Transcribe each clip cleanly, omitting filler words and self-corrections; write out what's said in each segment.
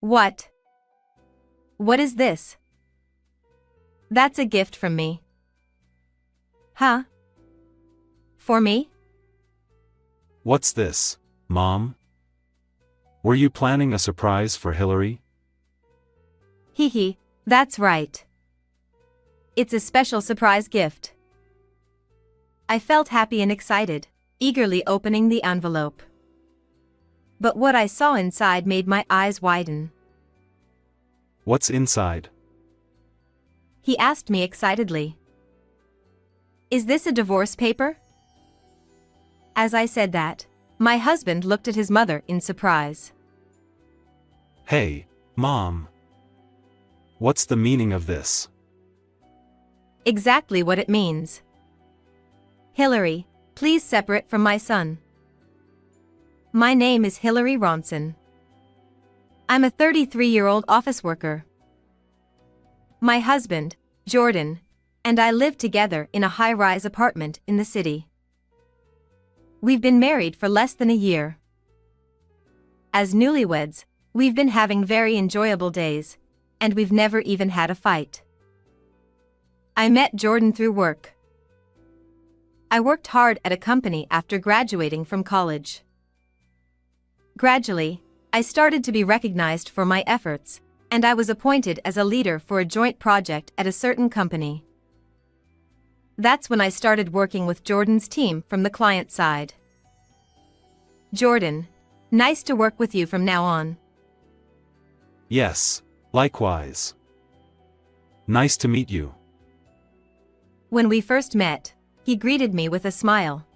What? What is this? That's a gift from me. Huh? For me? What's this, Mom? Were you planning a surprise for Hillary? Hee hee, that's right. It's a special surprise gift. I felt happy and excited, eagerly opening the envelope. But what I saw inside made my eyes widen. What's inside? He asked me excitedly. Is this a divorce paper? As I said that, my husband looked at his mother in surprise. Hey, Mom. What's the meaning of this? Exactly what it means. Hillary, please separate from my son. My name is Hillary Ronson. I'm a 33-year-old office worker. My husband, Jordan, and I live together in a high-rise apartment in the city. We've been married for less than a year. As newlyweds, we've been having very enjoyable days, and we've never even had a fight. I met Jordan through work. I worked hard at a company after graduating from college. Gradually, I started to be recognized for my efforts, and I was appointed as a leader for a joint project at a certain company. That's when I started working with Jordan's team from the client side. Jordan, nice to work with you from now on. Yes, likewise. Nice to meet you. When we first met, he greeted me with a smile.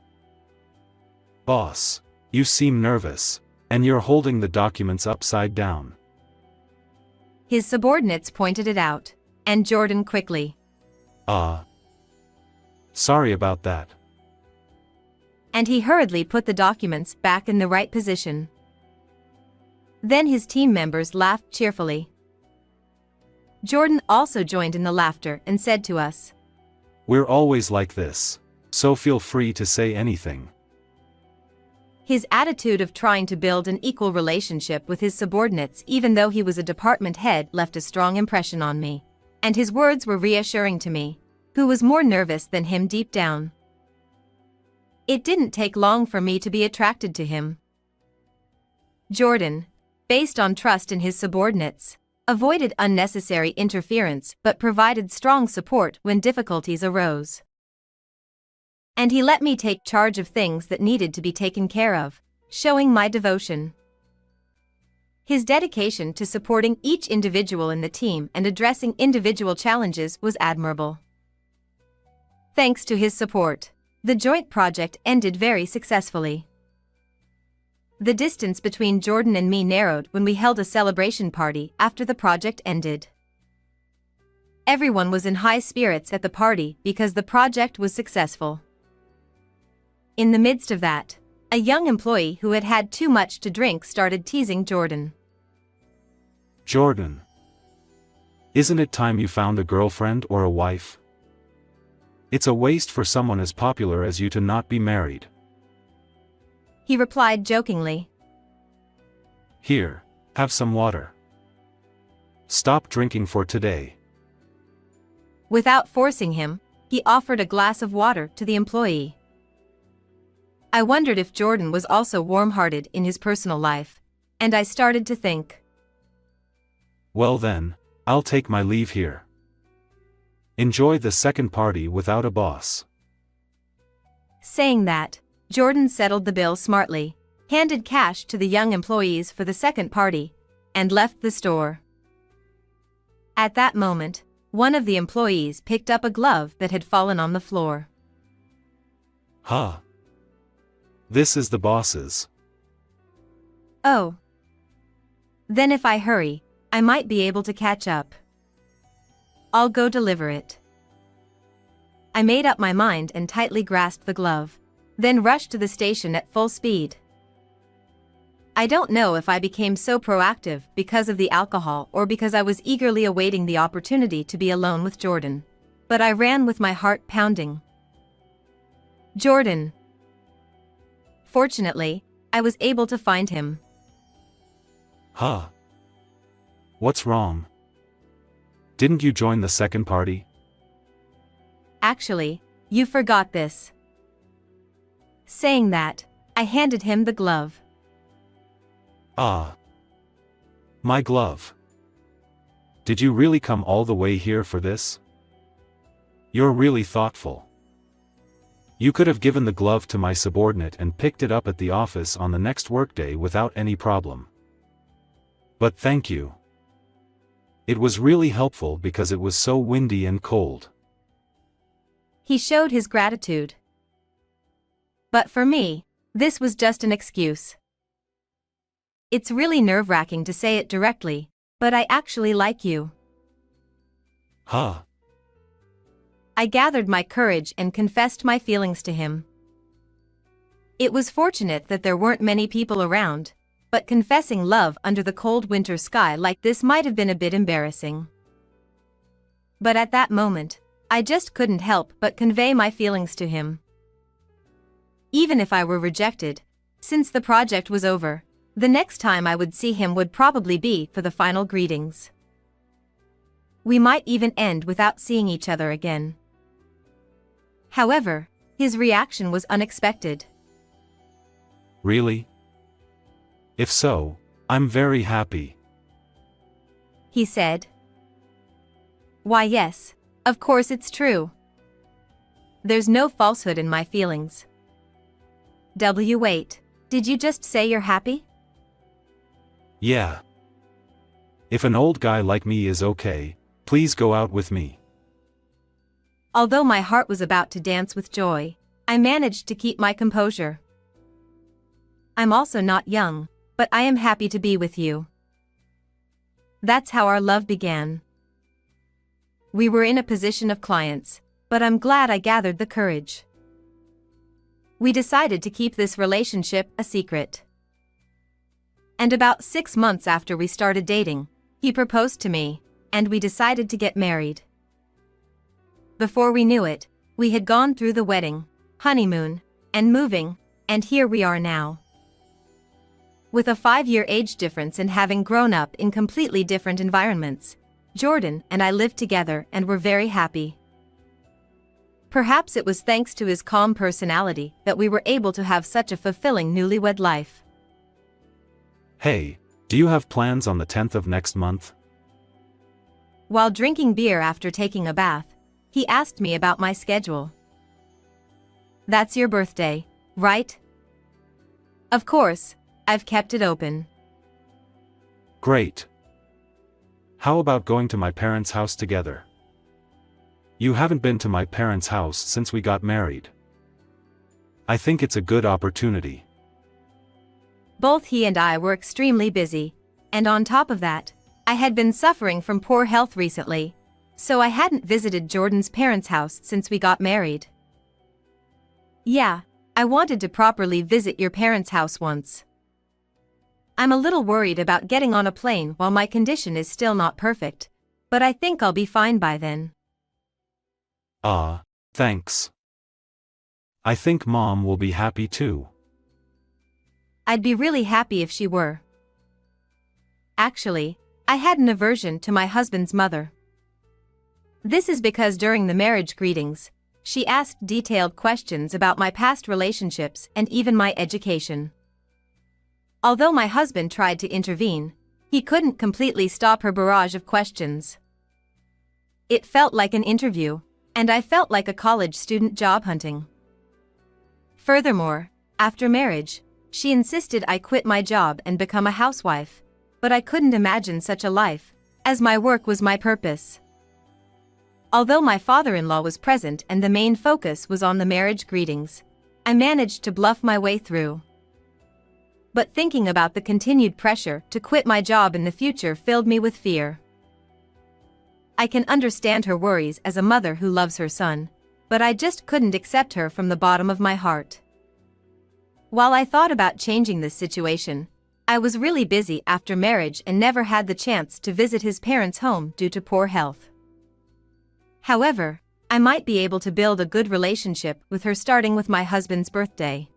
Boss, you seem nervous, and you're holding the documents upside down. His subordinates pointed it out, and Jordan quickly. Sorry about that. And he hurriedly put the documents back in the right position. Then his team members laughed cheerfully. Jordan also joined in the laughter and said to us, We're always like this, so feel free to say anything. His attitude of trying to build an equal relationship with his subordinates even though he was a department head left a strong impression on me. And his words were reassuring to me, who was more nervous than him deep down. It didn't take long for me to be attracted to him. Jordan, based on trust in his subordinates, avoided unnecessary interference but provided strong support when difficulties arose. And he let me take charge of things that needed to be taken care of, showing my devotion. His dedication to supporting each individual in the team and addressing individual challenges was admirable. Thanks to his support, the joint project ended very successfully. The distance between Jordan and me narrowed when we held a celebration party after the project ended. Everyone was in high spirits at the party because the project was successful. In the midst of that, a young employee who had had too much to drink started teasing Jordan. Jordan, isn't it time you found a girlfriend or a wife? It's a waste for someone as popular as you to not be married. He replied jokingly. Here, have some water. Stop drinking for today. Without forcing him, he offered a glass of water to the employee. I wondered if Jordan was also warm-hearted in his personal life, and I started to think. Well then, I'll take my leave here. Enjoy the second party without a boss. Saying that, Jordan settled the bill smartly, handed cash to the young employees for the second party, and left the store. At that moment, one of the employees picked up a glove that had fallen on the floor. Huh. This is the boss's. Oh. Then if I hurry, I might be able to catch up. I'll go deliver it. I made up my mind and tightly grasped the glove, then rushed to the station at full speed. I don't know if I became so proactive because of the alcohol or because I was eagerly awaiting the opportunity to be alone with Jordan, but I ran with my heart pounding. Jordan. Fortunately, I was able to find him. Huh. What's wrong? Didn't you join the second party? Actually, you forgot this. Saying that, I handed him the glove. Ah. My glove. Did you really come all the way here for this? You're really thoughtful. You could have given the glove to my subordinate and picked it up at the office on the next workday without any problem. But thank you. It was really helpful because it was so windy and cold. He showed his gratitude. But for me, this was just an excuse. It's really nerve-wracking to say it directly, but I actually like you. Huh. I gathered my courage and confessed my feelings to him. It was fortunate that there weren't many people around, but confessing love under the cold winter sky like this might have been a bit embarrassing. But at that moment, I just couldn't help but convey my feelings to him. Even if I were rejected, since the project was over, the next time I would see him would probably be for the final greetings. We might even end without seeing each other again. However, his reaction was unexpected. Really? If so, I'm very happy. He said. Why yes, of course it's true. There's no falsehood in my feelings. Wait, did you just say you're happy? Yeah. If an old guy like me is okay, please go out with me. Although my heart was about to dance with joy, I managed to keep my composure. I'm also not young, but I am happy to be with you. That's how our love began. We were in a position of clients, but I'm glad I gathered the courage. We decided to keep this relationship a secret. And about 6 months after we started dating, he proposed to me, and we decided to get married. Before we knew it, we had gone through the wedding, honeymoon, and moving, and here we are now. With a 5-year age difference and having grown up in completely different environments, Jordan and I lived together and were very happy. Perhaps it was thanks to his calm personality that we were able to have such a fulfilling newlywed life. Hey, do you have plans on the 10th of next month? While drinking beer after taking a bath, he asked me about my schedule. That's your birthday, right? Of course, I've kept it open. Great. How about going to my parents' house together? You haven't been to my parents' house since we got married. I think it's a good opportunity. Both he and I were extremely busy, and on top of that, I had been suffering from poor health recently, so I hadn't visited Jordan's parents' house since we got married. Yeah, I wanted to properly visit your parents' house once. I'm a little worried about getting on a plane while my condition is still not perfect, but I think I'll be fine by then. Ah, thanks. I think Mom will be happy too. I'd be really happy if she were. Actually, I had an aversion to my husband's mother. This is because during the marriage greetings, she asked detailed questions about my past relationships and even my education. Although my husband tried to intervene, he couldn't completely stop her barrage of questions. It felt like an interview, and I felt like a college student job hunting. Furthermore, after marriage, she insisted I quit my job and become a housewife, but I couldn't imagine such a life, as my work was my purpose. Although my father-in-law was present and the main focus was on the marriage greetings, I managed to bluff my way through. But thinking about the continued pressure to quit my job in the future filled me with fear. I can understand her worries as a mother who loves her son, but I just couldn't accept her from the bottom of my heart. While I thought about changing this situation, I was really busy after marriage and never had the chance to visit his parents' home due to poor health. However, I might be able to build a good relationship with her starting with my husband's birthday.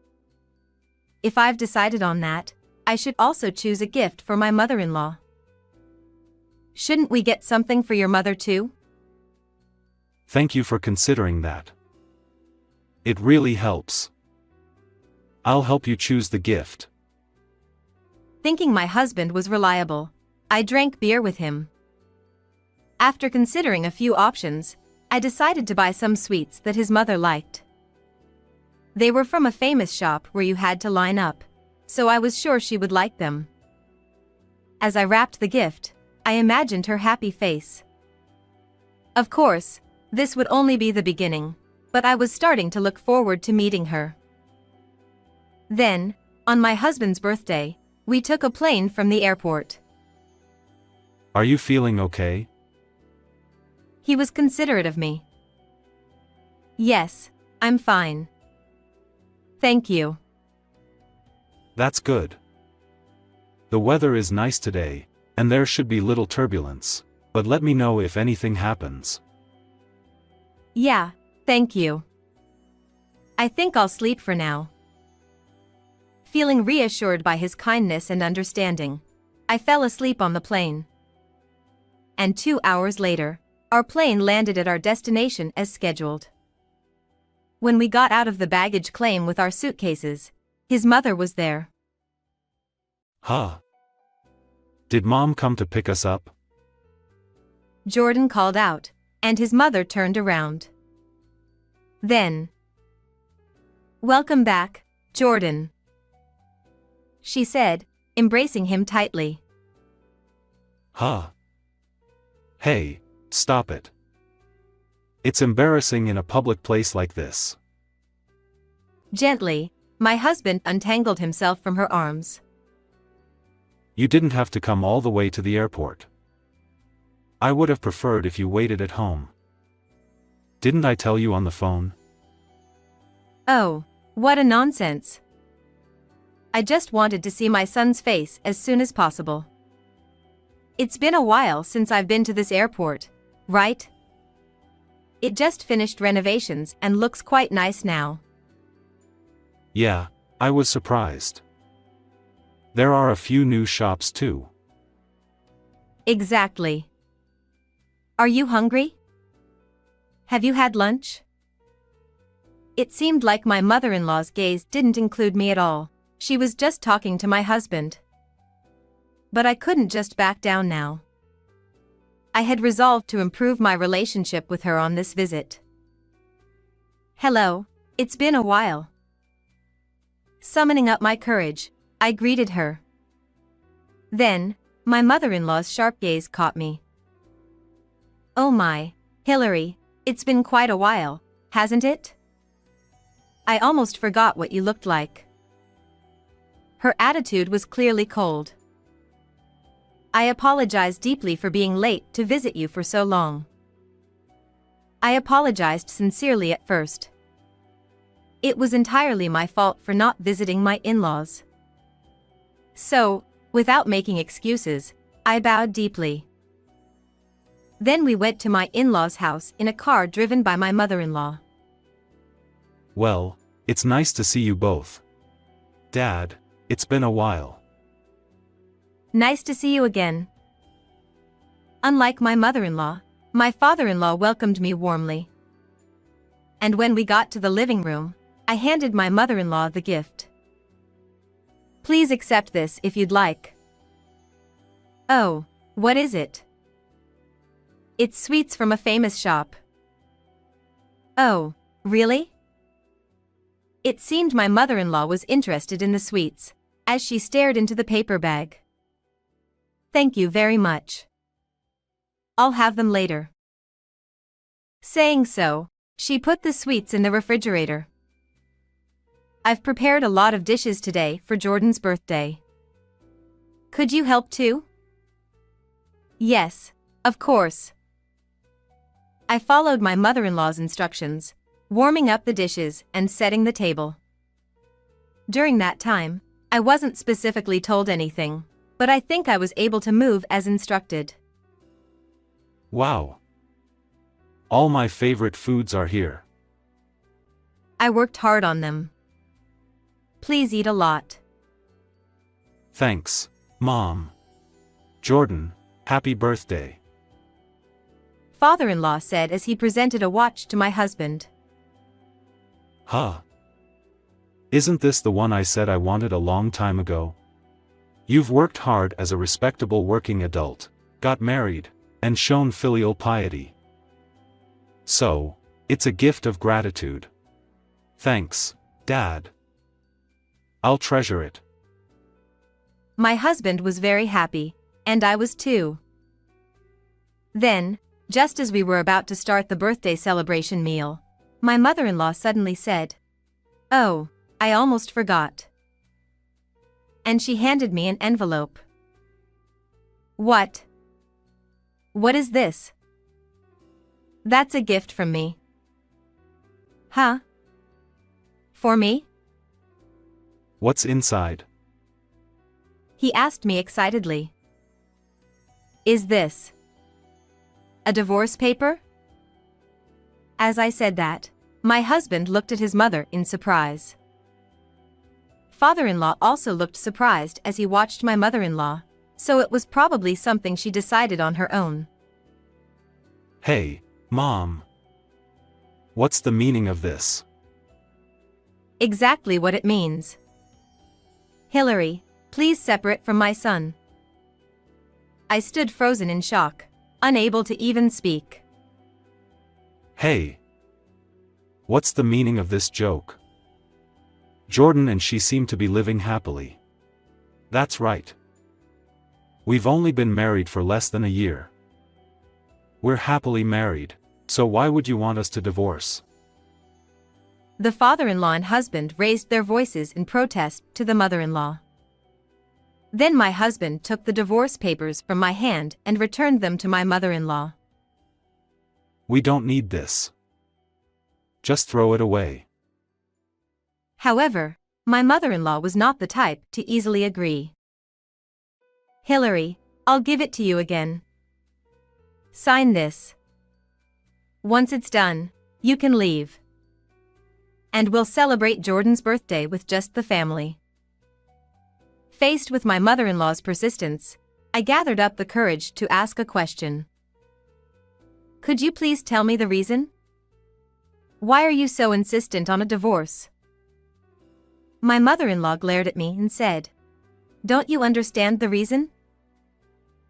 If I've decided on that, I should also choose a gift for my mother-in-law. Shouldn't we get something for your mother too? Thank you for considering that. It really helps. I'll help you choose the gift. Thinking my husband was reliable, I drank beer with him. After considering a few options, I decided to buy some sweets that his mother liked. They were from a famous shop where you had to line up, so I was sure she would like them. As I wrapped the gift, I imagined her happy face. Of course, this would only be the beginning, but I was starting to look forward to meeting her. Then, on my husband's birthday, we took a plane from the airport. Are you feeling okay? He was considerate of me. Yes, I'm fine. Thank you. That's good. The weather is nice today, and there should be little turbulence, but let me know if anything happens. Yeah, thank you. I think I'll sleep for now. Feeling reassured by his kindness and understanding, I fell asleep on the plane. And 2 hours later, our plane landed at our destination as scheduled. When we got out of the baggage claim with our suitcases, his mother was there. Huh? Did Mom come to pick us up? Jordan called out, and his mother turned around. Then, "Welcome back, Jordan," she said, embracing him tightly. Huh? Hey, stop it. It's embarrassing in a public place like this. Gently, my husband untangled himself from her arms. You didn't have to come all the way to the airport. I would have preferred if you waited at home. Didn't I tell you on the phone? Oh, what a nonsense. I just wanted to see my son's face as soon as possible. It's been a while since I've been to this airport, right? It just finished renovations and looks quite nice now. Yeah, I was surprised. There are a few new shops too. Exactly. Are you hungry? Have you had lunch? It seemed like my mother-in-law's gaze didn't include me at all. She was just talking to my husband. But I couldn't just back down now. I had resolved to improve my relationship with her on this visit. "Hello, it's been a while." Summoning up my courage, I greeted her. Then, my mother-in-law's sharp gaze caught me. "Oh my, Hillary, it's been quite a while, hasn't it? I almost forgot what you looked like." Her attitude was clearly cold. "I apologize deeply for being late to visit you for so long." I apologized sincerely at first. It was entirely my fault for not visiting my in-laws. So, without making excuses, I bowed deeply. Then we went to my in-laws' house in a car driven by my mother-in-law. Well, it's nice to see you both. Dad, it's been a while. Nice to see you again. Unlike my mother-in-law, my father-in-law welcomed me warmly. And when we got to the living room, I handed my mother-in-law the gift. "Please accept this if you'd like." "Oh, what is it?" "It's sweets from a famous shop." "Oh, really?" It seemed my mother-in-law was interested in the sweets, as she stared into the paper bag. "Thank you very much. I'll have them later." Saying so, she put the sweets in the refrigerator. "I've prepared a lot of dishes today for Jordan's birthday. Could you help too?" "Yes, of course." I followed my mother-in-law's instructions, warming up the dishes and setting the table. During that time, I wasn't specifically told anything, but I think I was able to move as instructed. Wow. All my favorite foods are here. I worked hard on them. Please eat a lot. Thanks, Mom. Jordan, Happy birthday. Father-in-law said as he presented a watch to my husband. Huh? Isn't this the one I said I wanted a long time ago? You've worked hard as a respectable working adult, got married, and shown filial piety. So, it's a gift of gratitude. Thanks, Dad. I'll treasure it. My husband was very happy, and I was too. Then, just as we were about to start the birthday celebration meal, my mother-in-law suddenly said, "Oh, I almost forgot." And she handed me an envelope. What? What is this? That's a gift from me. Huh? For me? What's inside? He asked me excitedly. Is this a divorce paper? As I said that, my husband looked at his mother in surprise. Father-in-law also looked surprised as he watched my mother-in-law, so it was probably something she decided on her own. Hey, Mom. What's the meaning of this? Exactly what it means. Hillary, please separate from my son. I stood frozen in shock, unable to even speak. Hey. What's the meaning of this joke? Jordan and she seem to be living happily. That's right. We've only been married for less than a year. We're happily married, so why would you want us to divorce? The father-in-law and husband raised their voices in protest to the mother-in-law. Then my husband took the divorce papers from my hand and returned them to my mother-in-law. We don't need this. Just throw it away. However, my mother-in-law was not the type to easily agree. Hillary, I'll give it to you again. Sign this. Once it's done, you can leave. And we'll celebrate Jordan's birthday with just the family. Faced with my mother-in-law's persistence, I gathered up the courage to ask a question. Could you please tell me the reason? Why are you so insistent on a divorce? My mother-in-law glared at me and said, "Don't you understand the reason?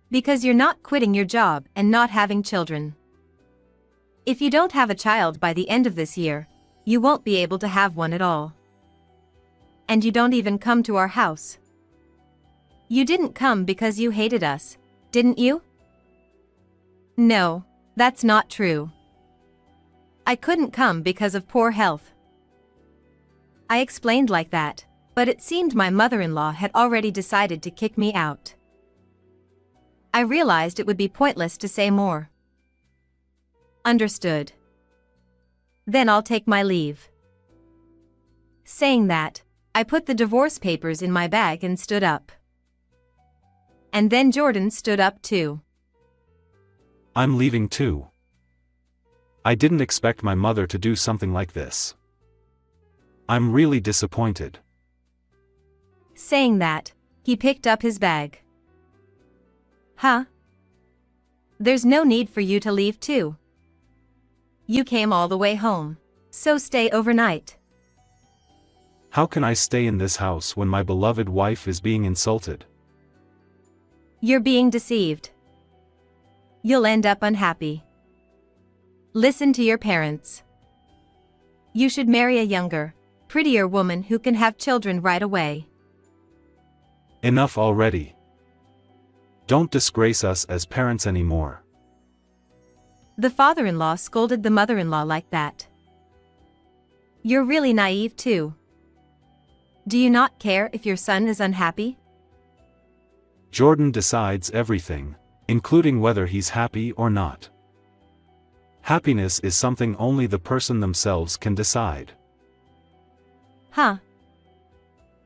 Because you're not quitting your job and not having children. If you don't have a child by the end of this year, you won't be able to have one at all. And you don't even come to our house. You didn't come because you hated us, didn't you?" No, that's not true. I couldn't come because of poor health. I explained like that, but it seemed my mother-in-law had already decided to kick me out. I realized it would be pointless to say more. Understood. Then I'll take my leave. Saying that, I put the divorce papers in my bag and stood up. And then Jordan stood up too. I'm leaving too. I didn't expect my mother to do something like this. I'm really disappointed. Saying that, he picked up his bag. Huh? There's no need for you to leave too. You came all the way home, so stay overnight. How can I stay in this house when my beloved wife is being insulted? You're being deceived. You'll end up unhappy. Listen to your parents. You should marry a younger, prettier woman who can have children right away. Enough already. Don't disgrace us as parents anymore. The father-in-law scolded the mother-in-law like that. You're really naive too. Do you not care if your son is unhappy? Jordan decides everything, including whether he's happy or not. Happiness is something only the person themselves can decide. Huh?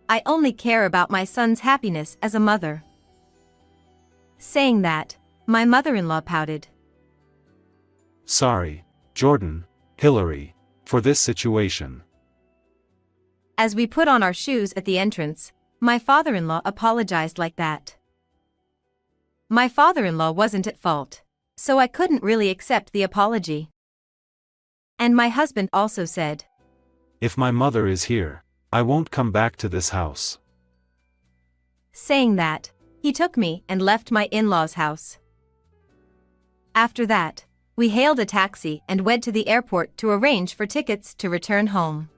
I only care about my son's happiness as a mother. Saying that, my mother-in-law pouted. Sorry, Jordan, Hillary, for this situation. As we put on our shoes at the entrance, my father-in-law apologized like that. my father-in-law wasn't at fault, so I couldn't really accept the apology. And my husband also said, If my mother is here, I won't come back to this house. Saying that, he took me and left my in-laws' house. After that, we hailed a taxi and went to the airport to arrange for tickets to return home.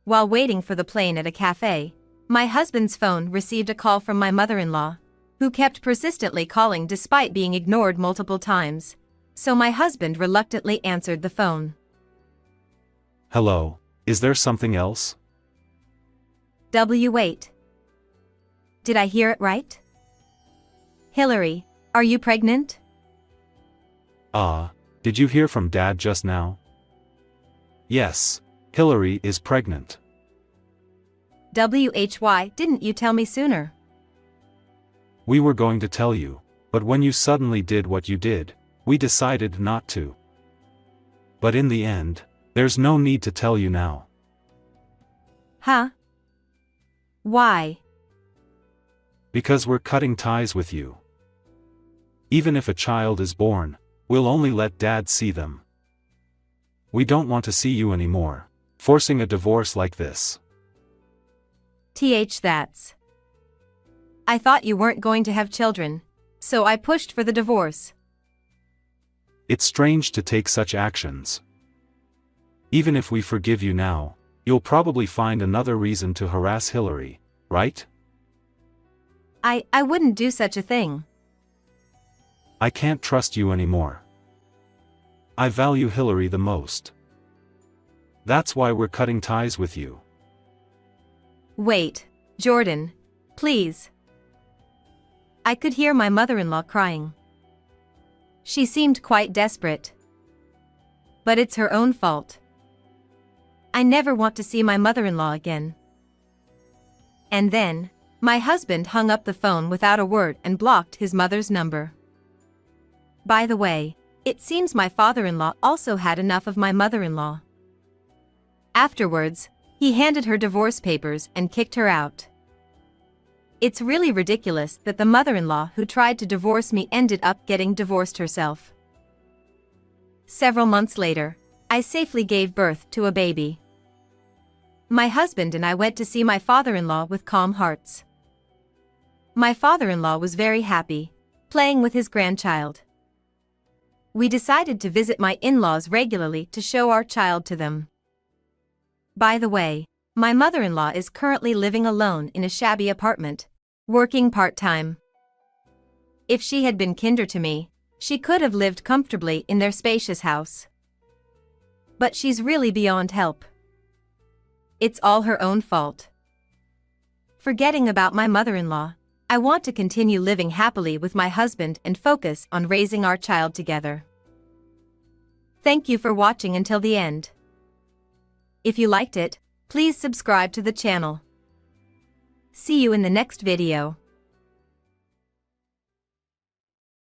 While waiting for the plane at a cafe, my husband's phone received a call from my mother-in-law, who kept persistently calling despite being ignored multiple times, so my husband reluctantly answered the phone. Hello, is there something else? W8. Did I hear it right? Hillary, are you pregnant? Did you hear from Dad just now? Yes, Hillary is pregnant. WHY didn't you tell me sooner? We were going to tell you, but when you suddenly did what you did, we decided not to. But in the end, there's no need to tell you now. Huh? Why? Because we're cutting ties with you. Even if a child is born, we'll only let Dad see them. We don't want to see you anymore, forcing a divorce like this. That's. I thought you weren't going to have children, so I pushed for the divorce. It's strange to take such actions. Even if we forgive you now, you'll probably find another reason to harass Hillary, right? I wouldn't do such a thing. I can't trust you anymore. I value Hillary the most. That's why we're cutting ties with you. Wait, Jordan, please. I could hear my mother-in-law crying. She seemed quite desperate. But it's her own fault. I never want to see my mother-in-law again. And then, my husband hung up the phone without a word and blocked his mother's number. By the way, it seems my father-in-law also had enough of my mother-in-law. Afterwards, he handed her divorce papers and kicked her out. It's really ridiculous that the mother-in-law who tried to divorce me ended up getting divorced herself. Several months later, I safely gave birth to a baby. My husband and I went to see my father-in-law with calm hearts. My father-in-law was very happy, playing with his grandchild. We decided to visit my in-laws regularly to show our child to them. By the way, my mother-in-law is currently living alone in a shabby apartment, working part-time. If she had been kinder to me, she could have lived comfortably in their spacious house. But she's really beyond help. It's all her own fault. Forgetting about my mother-in-law, I want to continue living happily with my husband and focus on raising our child together. Thank you for watching until the end. If you liked it, please subscribe to the channel. See you in the next video.